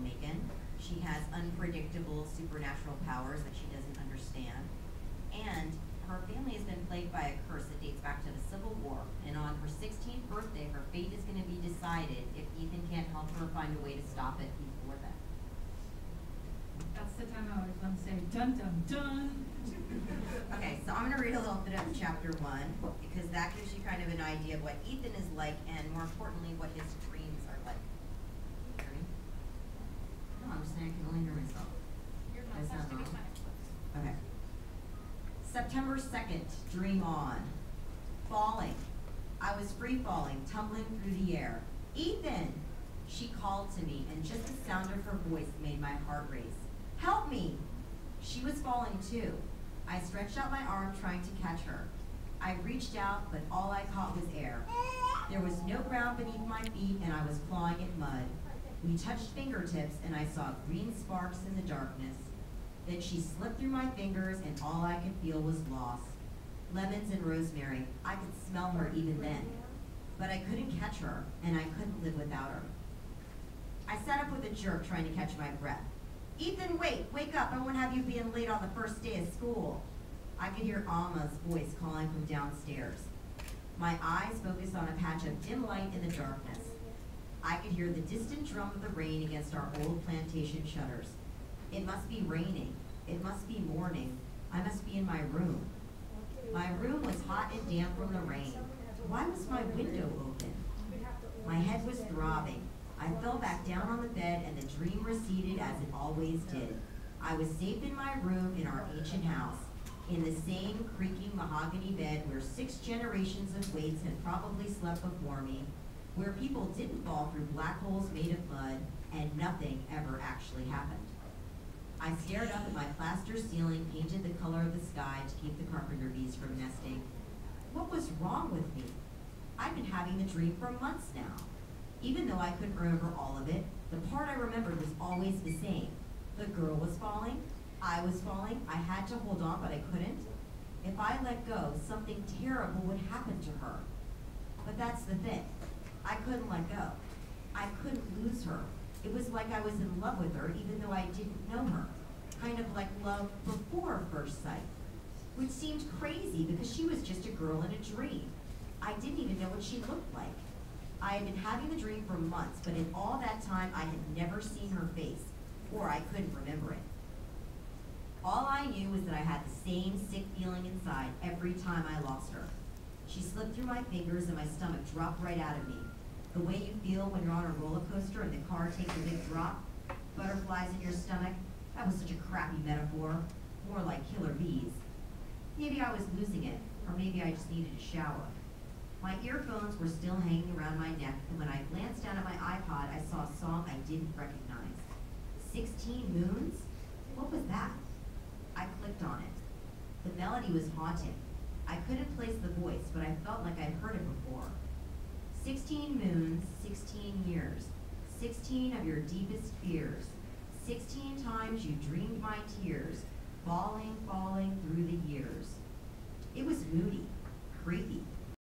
Macon. She has unpredictable supernatural powers that she doesn't understand. And her family has been plagued by a curse that dates back to the Civil War. And on her 16th birthday, her fate is going to be decided if Ethan can't help her find a way to stop it before then. That's the time I always want to say, dun dun dun. Okay, so I'm going to read a little bit of chapter 1 because that gives you kind of an idea of what Ethan is like and more importantly, what his dreams are like. Ready? No, I'm just saying I can only hear myself. You're not supposed to be fine. Okay. September 2nd, dream on. Falling. I was free falling, tumbling through the air. Ethan! She called to me, and just the sound of her voice made my heart race. Help me! She was falling too. I stretched out my arm trying to catch her. I reached out, but all I caught was air. There was no ground beneath my feet, and I was clawing at mud. We touched fingertips, and I saw green sparks in the darkness. Then she slipped through my fingers, and all I could feel was loss. Lemons and rosemary. I could smell her even then. But I couldn't catch her, and I couldn't live without her. I sat up with a jerk trying to catch my breath. Ethan, wait, wake up. I won't have you being late on the first day of school. I could hear Alma's voice calling from downstairs. My eyes focused on a patch of dim light in the darkness. I could hear the distant drum of the rain against our old plantation shutters. It must be raining. It must be morning. I must be in my room. My room was hot and damp from the rain. Why was my window open? My head was throbbing. I fell back down on the bed and the dream receded as it always did. I was safe in my room in our ancient house, in the same creaking mahogany bed where 6 generations of waits had probably slept before me, where people didn't fall through black holes made of mud, and nothing ever actually happened. I stared up at my plaster ceiling painted the color of the sky to keep the carpenter bees from nesting. What was wrong with me? I'd been having the dream for months now. Even though I couldn't remember all of it, the part I remembered was always the same. The girl was falling, I was falling, I had to hold on but I couldn't. If I let go, something terrible would happen to her. But that's the thing, I couldn't let go. I couldn't lose her. It was like I was in love with her even though I didn't know her. Kind of like love before first sight. Which seemed crazy because she was just a girl in a dream. I didn't even know what she looked like. I had been having the dream for months, but in all that time I had never seen her face, or I couldn't remember it. All I knew was that I had the same sick feeling inside every time I lost her. She slipped through my fingers and my stomach dropped right out of me. The way you feel when you're on a roller coaster and the car takes a big drop, butterflies in your stomach, that was such a crappy metaphor, more like killer bees. Maybe I was losing it, or maybe I just needed a shower. My earphones were still hanging around my neck, and when I glanced down at my iPod, I saw a song I didn't recognize. 16 Moons? What was that? I clicked on it. The melody was haunting. I couldn't place the voice, but I felt like I'd heard it before. 16 moons, 16 years, 16 of your deepest fears, 16 times you dreamed my tears, falling, falling through the years. It was moody, creepy.